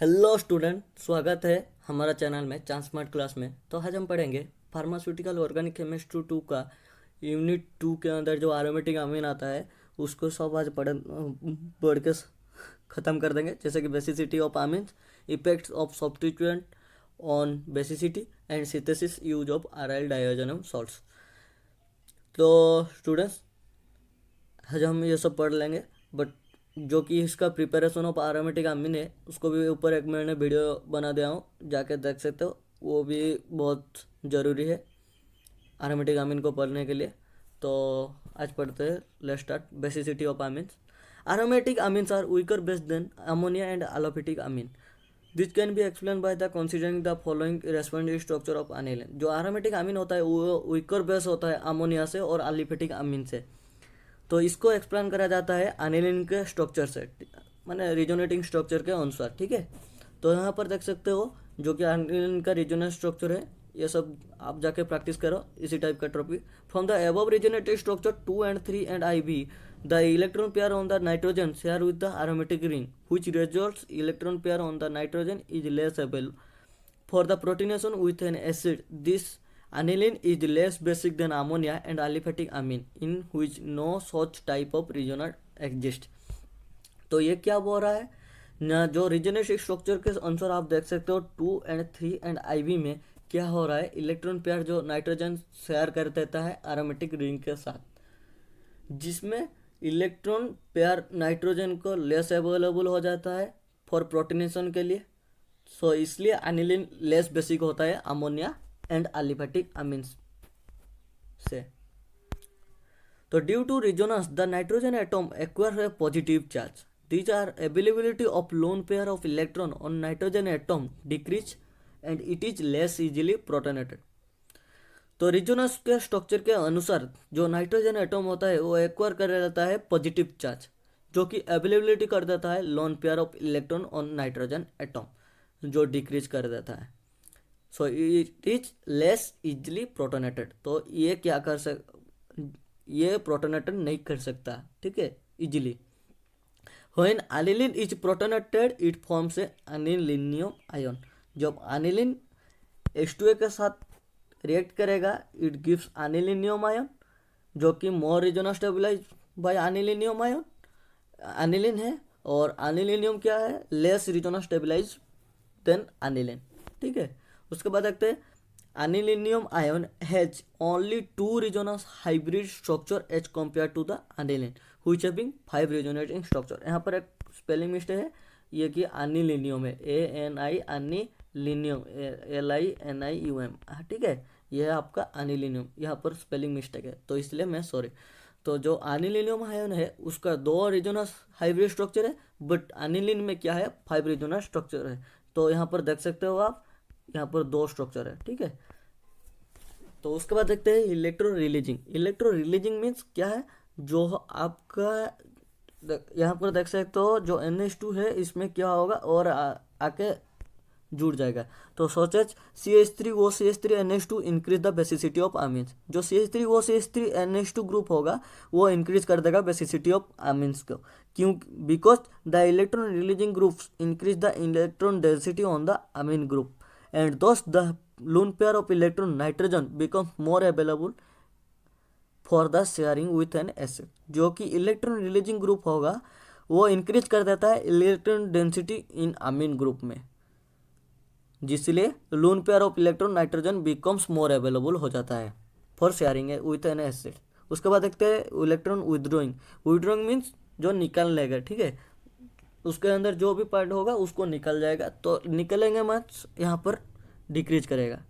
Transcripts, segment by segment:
Hello student, स्वागत है हमारा चैनल में चांस स्मार्ट क्लास में। तो आज हम पढ़ेंगे फार्मास्यूटिकल ऑर्गेनिक केमिस्ट्री 2 का यूनिट 2 के अंदर जो एरोमेटिक अमीन आता है उसको सब आज पढ़ के ख़त्म कर देंगे। जैसे कि basicity of amines, effects of substituent on basicity and synthesis use of aryl diazonium salts. तो स्टूडेंट्स, आज हम ये सब पढ़ लेंगे, बट जो कि इसका प्रिपरेशन ऑफ एरोमेटिक अमीन है उसको भी ऊपर एक मैंने वीडियो बना दिया हूँ, जाके देख सकते हो। वो भी बहुत ज़रूरी है एरोमेटिक अमीन को पढ़ने के लिए। तो आज पढ़ते हैं। Let's start. Basicity of amines. Aromatic amines are weaker base than ammonia and aliphatic amine. This can be explain by the considering the following responsive structure of aniline. जो एरोमेटिक अमीन होता है वो वीकर बेस होता है ammonia से और एलोपेटिक अमीन से। तो इसको एक्सप्लेन करा जाता है एनिलीन के स्ट्रक्चर से, माने रिजोनेटिंग स्ट्रक्चर के अनुसार। ठीक है, तो यहाँ पर देख सकते हो जो कि एनिलीन का रिजोनेट स्ट्रक्चर है। ये सब आप जाके प्रैक्टिस करो, इसी टाइप का topic. From the above resonated structure 2 and 3 and IV, the electron pair on the nitrogen share with the aromatic ring, which results electron pair on the nitrogen is less able for the protonation with an acid. This aniline is less basic than ammonia and aliphatic amine, in which no such type of resonator exists. तो ये क्या बोल रहा है ना, जो रिजोनेटिव structure के अनुसार आप देख सकते हो 2 and 3 and IV में क्या हो रहा है, इलेक्ट्रॉन पेयर जो नाइट्रोजन शेयर कर देता है एरोमेटिक रिंग के साथ, जिसमें इलेक्ट्रॉन पेयर नाइट्रोजन को लेस अवेलेबल हो जाता है फॉर प्रोटीनेशन के लिए। सो इसलिए एनिलीन लेस बेसिक होता है अमोनिया एंड एलिफेटिक अमीन्स से। तो due to resonance the nitrogen atom acquire a positive charge. These are availability of lone pair of electron on nitrogen atom decrease and it is less easily protonated. तो resonance के structure के अनुसार जो nitrogen atom होता है वो acquire कर लेता है पॉजिटिव चार्ज, जो कि अवेलेबिलिटी कर देता है loan pair of electron on nitrogen atom, जो डिक्रीज कर देता है। So it is less easily protonated. तो ये क्या कर ये प्रोटोनेटेड नहीं कर सकता, ठीक है, easily. When aniline is protonated it forms a anilinium ion. जब एनिलीन H2A के साथ रिएक्ट करेगा इट गिव्स एनिलीनियम आयन, जो कि more resonance stabilize by anilinium ion. Aniline है और एनिलीनियम क्या है, less resonance stabilize than aniline. ठीक है, उसके बाद देखते हैं anilinium ion has only 2 resonance hybrid structure as compare to the aniline which having 5 resonating structure. यहाँ पर एक स्पेलिंग मिस्टेक है, ये कि एनिलीनियम है, ANI एनिलीनियम, LINIUM। ठीक है, ये है आपका एनिलीनियम, यहाँ पर स्पेलिंग मिस्टेक है तो इसलिए मैं सॉरी। तो जो एनिलीनियम आयन है उसका 2 रिजोनेंस हाइब्रिड स्ट्रक्चर है, बट एनिलीन में क्या है, 5 रिजोनेंस स्ट्रक्चर है। तो यहाँ पर देख सकते हो आप, यहाँ पर 2 स्ट्रक्चर है। ठीक है, तो उसके बाद देखते हैं electro releasing. Electro releasing means क्या है, जो आपका यहाँ पर देख सकते हो जो NH2 है इसमें क्या होगा और आके जुड़ जाएगा। तो सोचेज CH3OCH3NH2 increase the basicity of amines. जो CH3OCH3NH2 ग्रुप होगा वो इंक्रीज कर देगा बेसिसिटी ऑफ अमीन्स को। क्यों? Because the electron releasing groups increase the electron density on the amine group and thus the lone pair of electron nitrogen becomes more available for the sharing with an acid. जो कि electron releasing group होगा वो increase कर देता है electron density in amine group में, जिसलिए lone pair of electron nitrogen becomes more available हो जाता है for sharing with an acid. उसके बाद देखते हैं इलेक्ट्रॉन विदड्रॉइंग। विदड्रॉइंग मीन्स जो निकल लेगा, ठीक है, उसके अंदर जो भी पार्ट होगा उसको निकल जाएगा। तो निकलेंगे मीन्स यहाँ पर डिक्रीज करेगा।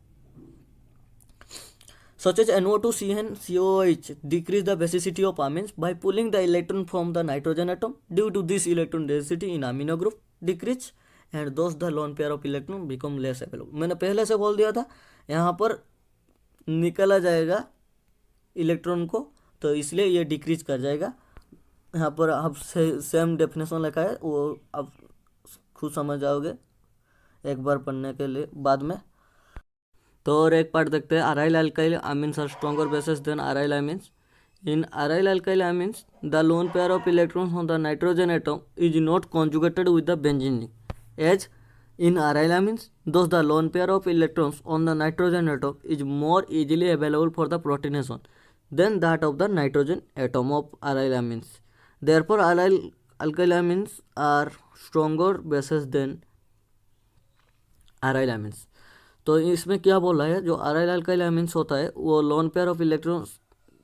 Such as NO2 CnCOH decrease the basicity of amines by pulling the electron from the nitrogen atom. Due to this electron density in amino group decrease and thus the lone pair of electron become less available. मैंने पहले से बोल दिया था यहाँ पर निकला जाएगा इलेक्ट्रॉन को, तो इसलिए ये डिक्रीज कर जाएगा। यहाँ पर आप सेम डेफिनेशन लिखा है, वो आप खुद समझ जाओगे एक बार पढ़ने के लिए बाद में। तो और एक पार्ट देखते हैं, aryl alkyl amines are stronger bases than aryl amines. In aryl alkyl amines the lone pair of electrons on the nitrogen atom is not conjugated with the benzene ring as In aryl amines, thus the lone pair of electrons on the nitrogen atom is more easily available for the proteination than that of the nitrogen atom of aryl amines. Therefore, alkyl amines are stronger bases than aryl amines. तो इसमें क्या बोल रहा है, जो aryl alkyl amines होता है वो लोन पेयर ऑफ इलेक्ट्रॉन्स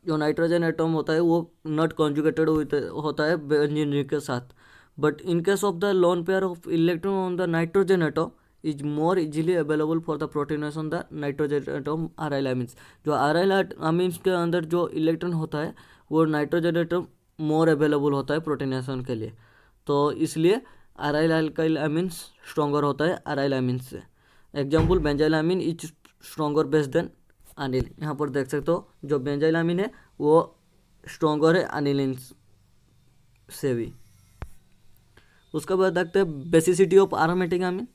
जो नाइट्रोजन एटम होता है वो नॉट कॉन्जुगेटेड होता है बेंजीन रिंग के साथ. But in case of the lone pair of electron on the nitrogen atom is more easily available for the protonation the nitrogen atom aryl amines. जो aryl amines के अंदर जो electron होता है वो नाइट्रोजन एटम मोर available होता है प्रोटीनेशन के लिए. तो इसलिए aryl alkyl amines स्ट्रॉन्गर होता है aryl amines से. Example benzyl amine is stronger base than aniline. यहाँ पर देख सकते हो जो बेंजाइल अमीन है वो स्ट्रॉन्गर है अनिलिन से भी. उसके बाद देखते हैं बेसिसिटी ऑफ एरोमेटिक अमीन.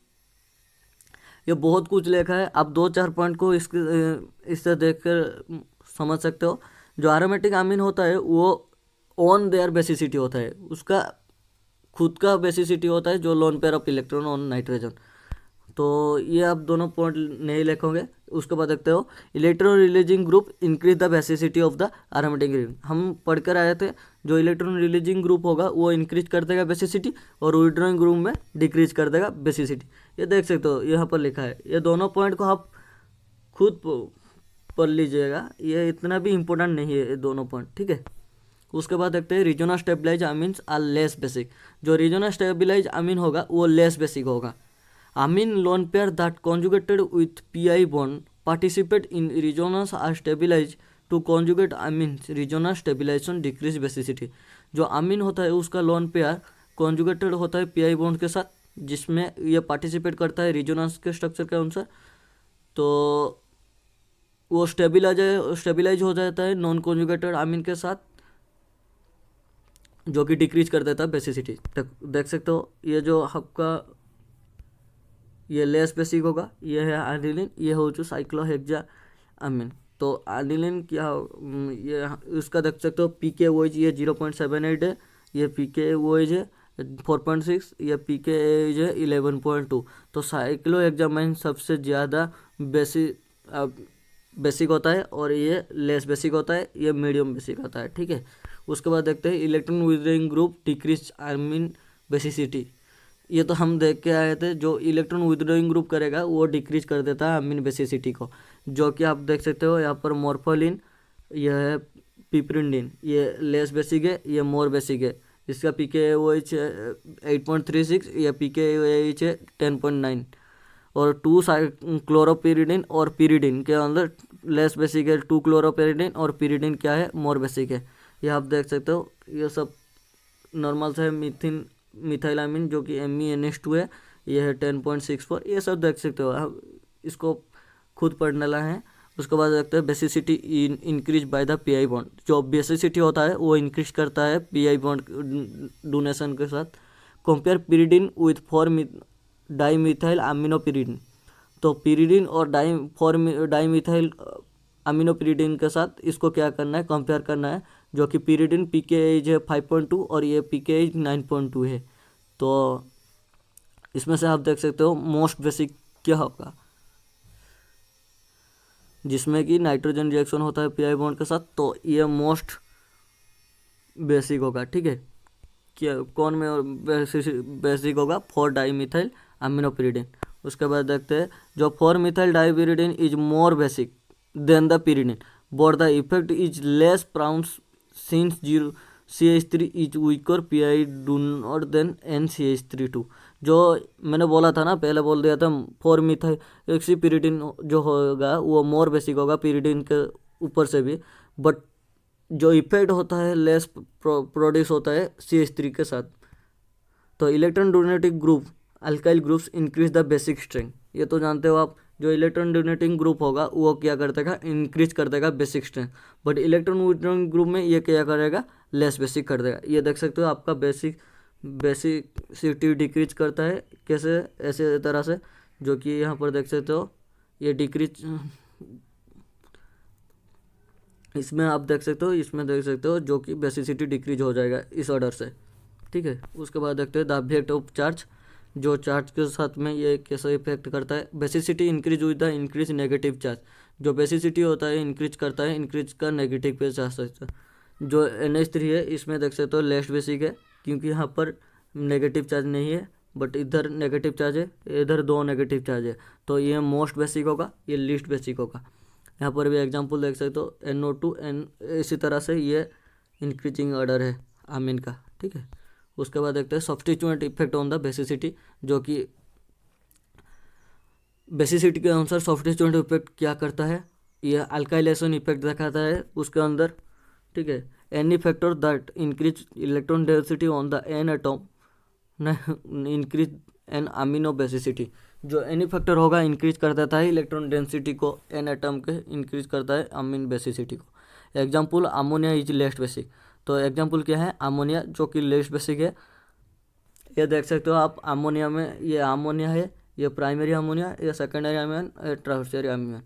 ये बहुत कुछ लिखा है, आप 2-4 पॉइंट को इससे देखकर समझ सकते हो. जो एरोमेटिक अमीन होता है वो ऑन देयर बेसिसिटी होता है, उसका खुद का बेसिसिटी होता है जो loan pair of electron on nitrogen. तो ये आप दोनों पॉइंट नहीं लिखोगे. उसके बाद देखते हो electron releasing group increase the basicity of the aromatic ring. हम पढ़ कर आए थे जो इलेक्ट्रॉन रिलीजिंग ग्रुप होगा वो इंक्रीज कर देगा बेसिसिटी और विड्रॉइंग ग्रुप में डिक्रीज कर देगा बेसिसिटी. ये देख सकते हो यहाँ पर लिखा है. ये दोनों पॉइंट को आप खुद पढ़ लीजिएगा, ये इतना भी इम्पोर्टेंट नहीं है ये दोनों पॉइंट, ठीक है. उसके बाद देखते हैं resonance stabilize amines are less basic. जो रीजनल स्टेबलाइज अमीन होगा वो लेस बेसिक होगा. Amine lone pair that conjugated with pi bond participate in resonance are stabilized to conjugate amines. Resonance stabilization decrease basicity. जो अमीन होता है उसका lone pair conjugated होता है पीआई बॉन्ड के साथ जिसमें ये पार्टिसिपेट करता है रिजोनेंस के स्ट्रक्चर के अनुसार, तो वो स्टेबिलाइज हो जाता है नॉन कॉन्जुगेटेड अमीन के साथ जो कि डिक्रीज कर देता है बेसिसिटी. देख सकते हो ये जो आपका ये लेस बेसिक होगा, ये है एनिलीन, ये हो चुका साइक्लोहेक्सा अमीन. तो एनिलीन क्या ये उसका देख सकते हो पी के ओएच ये 0.78 है, ये पी के ओएच है 4.6, ये पी के एच है 11.2. तो साइक्लोहेक्सामाइन सबसे ज़्यादा बेसिक होता है और ये लेस बेसिक होता है, ये मीडियम बेसिक होता है, ठीक है. उसके बाद देखते हैं इलेक्ट्रॉन विदड्रॉइंग ग्रुप डिक्रीज अमीन बेसिसिटी. ये तो हम देख के आए थे, जो इलेक्ट्रॉन विदड्रॉइंग ग्रुप करेगा वो डिक्रीज कर देता है अमीन बेसिसिटी को, जो कि आप देख सकते हो यहाँ पर मॉर्फोलिन, यह है पिपरिंडिन, ये लेस बेसिक है, ये मोर बेसिक है. इसका पी के ओ एच 8.36, या पी के ओ एच है 10.9. और 2 क्लोरोपिरिडिन और पिरिडिन के अंदर लेस बेसिक है 2 क्लोरोपिरिडिन और पिरिडिन क्या है मोर बेसिक है. ये आप देख सकते हो ये सब नॉर्मल से है. मिथाइलामिन जो कि MENH2 है, ये है 10.64. ये सब देख सकते हो आप, इसको खुद पढ़ना है. उसके बाद देखते हैं basicity increase by the pi bond. जो बेसिसिटी होता है वो इंक्रीज करता है पीआई बॉन्ड डोनेशन के साथ. Compare pyridine with 4 dimethyl aminopyridine. तो पिरिडिन और 4 डाईमिथाइल अमीनोपिरिडिन के साथ इसको क्या करना है, कंपेयर करना है. जो कि पिरिडिन पी के एज है 5.2 और ये पी के एज 9.2 है. तो इसमें से आप देख सकते हो मोस्ट बेसिक क्या होगा, जिसमें कि नाइट्रोजन रिएक्शन होता है पीआई बॉन्ड के साथ, तो ये मोस्ट बेसिक होगा, ठीक है. क्या कौन में बेसिक होगा, 4 डाईमिथाइल अमीनोपिरिडिन. उसके बाद देखते हैं जो 4 methyl dipyridine is more basic than the pyridine, but the effect is less pronounced since CH3 is weaker PI do not than NCH3 2. जो मैंने बोला था ना, पहले बोल दिया था 4 मिथाइल पिरिडिन जो होगा वो मोर बेसिक होगा पिरिडिन के ऊपर से भी, बट जो इफेक्ट होता है लेस प्रोड्यूस होता है CH3 के साथ. तो electron donating group alkyl groups increase the basic strength. ये तो जानते हो आप, जो इलेक्ट्रॉन डोनेटिंग ग्रुप होगा वो क्या कर देगा, इंक्रीज कर देगा basic strength. But electron withdrawing group में ये क्या करेगा, लेस बेसिक कर देगा. ये देख सकते हो आपका बेसिसिटी डिक्रीज करता है कैसे, ऐसे तरह से, जो कि यहाँ पर देख सकते हो ये डिक्रीज इसमें आप देख सकते हो, इसमें देख सकते हो जो कि बेसिसिटी डिक्रीज हो जाएगा इस ऑर्डर से, ठीक है. उसके बाद देखते हैं द इफेक्ट ऑफ चार्ज जो चार्ज के साथ में ये कैसा इफेक्ट करता है। Basicity increase with the increase negative charge. जो बेसिसिटी होता है इंक्रीज करता है इंक्रीज का नेगेटिव पे चार्ज होता है। जो NH3 है इसमें देख सकते हो लेस बेसिक है, क्योंकि यहाँ पर नेगेटिव चार्ज नहीं है, बट इधर नेगेटिव चार्ज है, इधर दो नेगेटिव चार्ज है, तो ये मोस्ट बेसिक होगा, ये लीस्ट बेसिक होगा। यहाँ पर भी एग्जांपल देख सकते हो NO2 इसी तरह से ये इंक्रीजिंग ऑर्डर है आमीन का, ठीक है। उसके बाद देखते हैं substituent effect on the basicity, जो कि बेसिसिटी के अनुसार सब्स्टिट्यूएंट इफेक्ट क्या करता है, यह अल्काइलेशन इफेक्ट दिखाता है उसके अंदर, ठीक है। Any factor that increase electron density on the N atom increase an amino basicity. जो एनी फैक्टर होगा इंक्रीज कर देता है इलेक्ट्रॉन डेंसिटी को, एन एटम के इंक्रीज करता है अमीन बेसिसिटी को। Example ammonia is least basic. तो एग्जाम्पल क्या है, अमोनिया जो कि लेस्ट बेसिक है। ये देख सकते हो आप अमोनिया में, ये अमोनिया है, ये प्राइमरी अमोनिया, ये सेकेंडरी अमीन, ये टर्शियरी अमीन।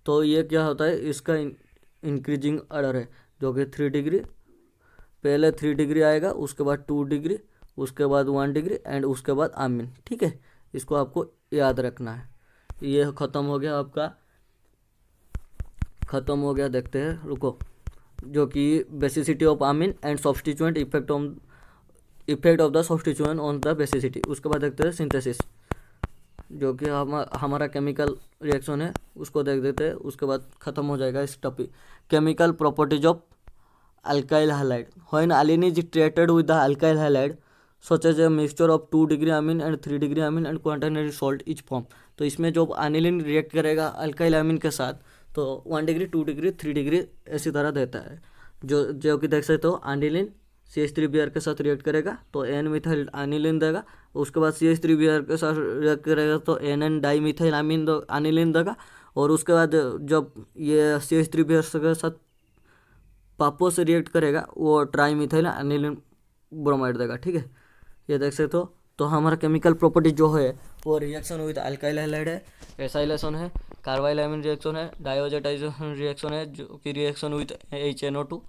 तो ये क्या होता है, इसका इंक्रीजिंग ऑर्डर है, जो कि 3 डिग्री, पहले 3 डिग्री आएगा, उसके बाद 2 डिग्री, उसके बाद 1 डिग्री एंड उसके बाद अमीन, ठीक है। इसको आपको याद रखना है। ये ख़त्म हो गया आपका, ख़त्म हो गया। देखते हैं, रुको, जो कि basicity of amine and substituent effect of the substituent on the basicity. उसके बाद देखते हैं सिंथेसिस, जो कि हमारा केमिकल रिएक्शन है, उसको देख देते हैं, उसके बाद ख़त्म हो जाएगा इस topic. Chemical properties of alkyl halide. When alene is treated with the alkyl halide such as a mixture of 2 degree amine and 3 degree amine and quaternary salt etch form. तो इसमें जो एनिलीन रिएक्ट करेगा alkyl अमीन के साथ, तो 1 degree 2 degree 3 degree ऐसी तरह देता है। जो कि देख सकते हो एनिलीन CH3Br के साथ रिएक्ट करेगा तो N मिथाइल एनिलीन देगा, उसके बाद CH3Br के साथ रिएक्ट करेगा तो NN डाई मिथाइल एनिलीन देगा, और उसके बाद जब ये CH3Br के साथ पापो से रिएक्ट करेगा वो ट्राई मिथाइल एनिलीन ब्रोमाइड देगा, ठीक है। ये देख सकते हो। तो हमारा केमिकल प्रॉपर्टी जो है वो रिएक्शन विद अल्काइल हैलाइड है, एसाइलेशन है, कार्बाइल अमीन रिएक्शन है, डायोजेटाइजेशन रिएक्शन है, जो कि reaction with HNO2,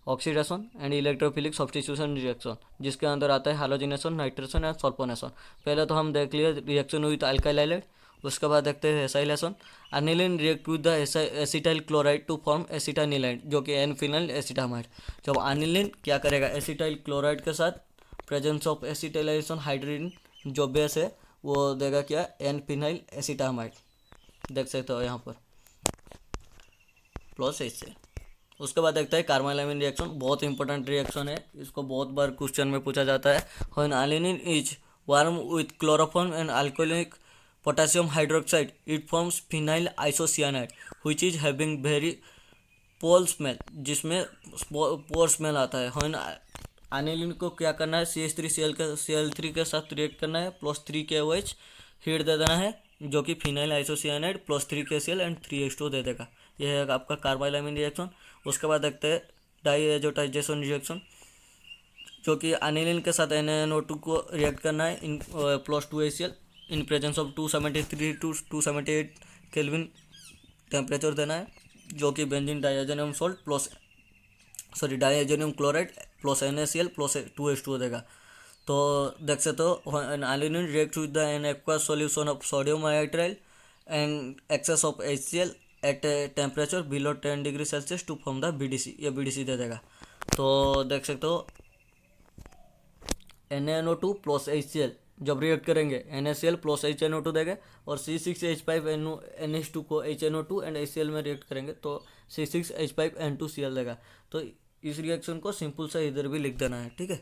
oxidation and electrophilic substitution reaction, जिसके अंदर आता है हालोजिनेशन, नाइट्रेशन एंड सल्फोनेशन। पहले तो हम देख लिए रिएक्शन विद अल्काइल हैलाइड, उसके बाद देखते हैं acylation. Aniline react with the acetyl chloride to form acetanilide, जो कि एन फिनाइल एसिटामाइड। जब एनिलीन क्या करेगा, एसिटाइल क्लोराइड के साथ प्रेजेंस ऑफ एसिटाइलेशन हाइड्रोजन जो बेस है वो देगा क्या, एन फिनाइल एसिटामाइड। देख सकते हो यहाँ पर प्लस इससे। उसके बाद देखते हैं कार्बाइल अमीन रिएक्शन, बहुत इंपॉर्टेंट रिएक्शन है, इसको बहुत बार क्वेश्चन में पूछा जाता है। When aniline is warm with chloroform and alcoholic potassium hydroxide it forms phenyl isocyanide which is having very foul smell, जिसमें पोर स्मेल आता है। व्हेन एनिलीन को क्या करना है, CH3Cl3 के साथ रिएक्ट करना है, +3 KOH हीट दे देना है, जो कि फिनाइल आइसोसियानाइड +3 KCl एंड 3H2 दे देगा। यह है आपका कार्बाइल अमीन रिएक्शन। उसके बाद देखते हैं डाईएजोटाइजेशन रिएक्शन, जो कि एनिलीन के साथ NaNO2 को रिएक्ट करना है in +2 HCl in presence of 273 to 278 kelvin temperature देना है, जो कि benzene diazonium salt diazonium chloride plus NaCl plus 2H2 देगा। तो देख सकते हो aniline react with the an aqueous solution of sodium हाइड्राइल and excess of HCl at temperature below 10 degree Celsius to form the BDC, ये BDC दे देगा। तो देख सकते हो NaNO2 प्लस HCl जब रिएक्ट करेंगे NaCl प्लस HNO2 देगा, और C6H5NH2 को HNO2 एंड HCl में रिएक्ट करेंगे तो C6H5N2Cl देगा। तो इस रिएक्शन को सिंपल से इधर भी लिख देना है, ठीक है।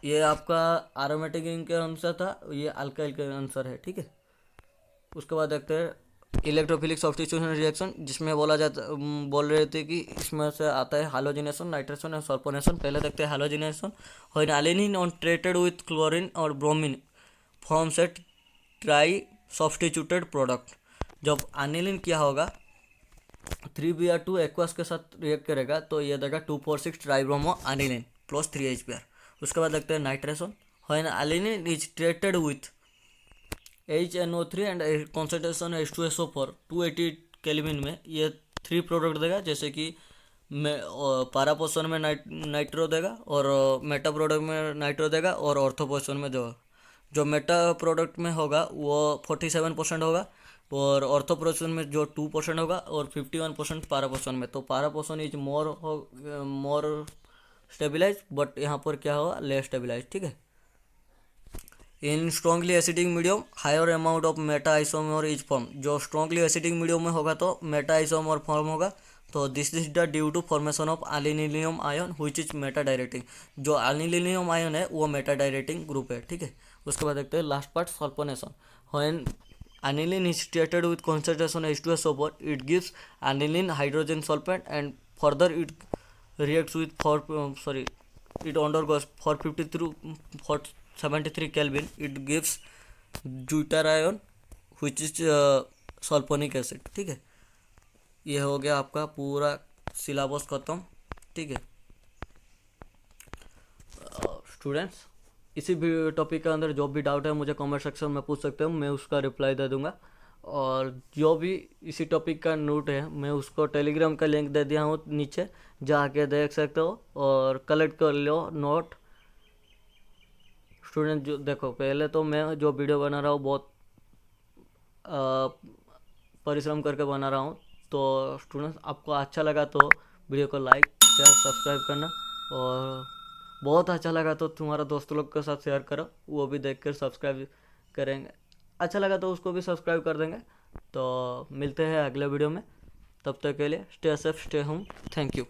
ये आपका एरोमेटिक रिंग के आंसर था, ये अल्काइल का आंसर है, ठीक है। उसके बाद देखते हैं इलेक्ट्रोफिलिक सब्स्टिट्यूशन रिएक्शन, जिसमें बोल रहे थे कि इसमें से आता है हालोजिनेशन, नाइट्रेशन और सल्फोनेशन। पहले देखते हैं halogenation. When aniline on treated with chlorine और bromine forms a tri substituted product. जब एनिलीन क्या होगा, 3Br2 एक्वस के साथ रिएक्ट करेगा तो ये देगा 2,4,6 ट्राइब्रोमो एनिलीन प्लस 3HBr। उसके बाद देखते हैं nitration. When alanine is treated with HNO3 and concentration H2SO4 280 kelvin में, ये 3 प्रोडक्ट देगा, जैसे कि पारा पोर्शन में नाइट्रो देगा, और मेटा प्रोडक्ट में नाइट्रो देगा, और ऑर्थो पोर्शन में देगा जो मेटा प्रोडक्ट में होगा वो 47% होगा, और ऑर्थो पोर्शन में जो 2% होगा, और 51% पारा पोर्शन में। तो para portion is more stabilize, but यहाँ पर क्या होगा, लेस स्टेबिलाइज। ठीक है। In strongly acidic medium higher amount of meta isomer is form. जो स्ट्रॉन्गली एसिडिक मीडियम में होगा तो मेटा आइसोमर फॉर्म होगा। तो this is the due to formation of anilinium ion which is meta directing. जो anilinium ion है वो Meta directing group है। ठीक है। उसके बाद देखते हैं last part, sulphonation. When aniline is treated with concentration H2SO4, it gives aniline hydrogen sulfate, and further it reacts with it undergoes 473 Kelvin, it gives deuterion which is sulphonic acid. ठीक है। ये हो गया आपका पूरा सिलेबस खत्म। ठीक है स्टूडेंट्स, इसी भी टॉपिक के अंदर जो भी डाउट है मुझे कमेंट सेक्शन में पूछ सकते हो, मैं उसका रिप्लाई दे दूंगा। और जो भी इसी टॉपिक का नोट है मैं उसको टेलीग्राम का लिंक दे दिया हूँ नीचे, जाके देख सकते हो और कलेक्ट कर लो नोट। स्टूडेंट जो देखो, पहले तो मैं जो वीडियो बना रहा हूँ बहुत परिश्रम करके बना रहा हूँ। तो स्टूडेंट्स आपको अच्छा लगा तो वीडियो को लाइक शेयर सब्सक्राइब करना, और बहुत अच्छा लगा तो तुम्हारा दोस्त लोग के साथ शेयर करो, वो भी देख कर सब्सक्राइब करेंगे। अच्छा लगा तो उसको भी सब्सक्राइब कर देंगे। तो मिलते हैं अगले वीडियो में, तब तक के लिए stay safe stay home. Thank you.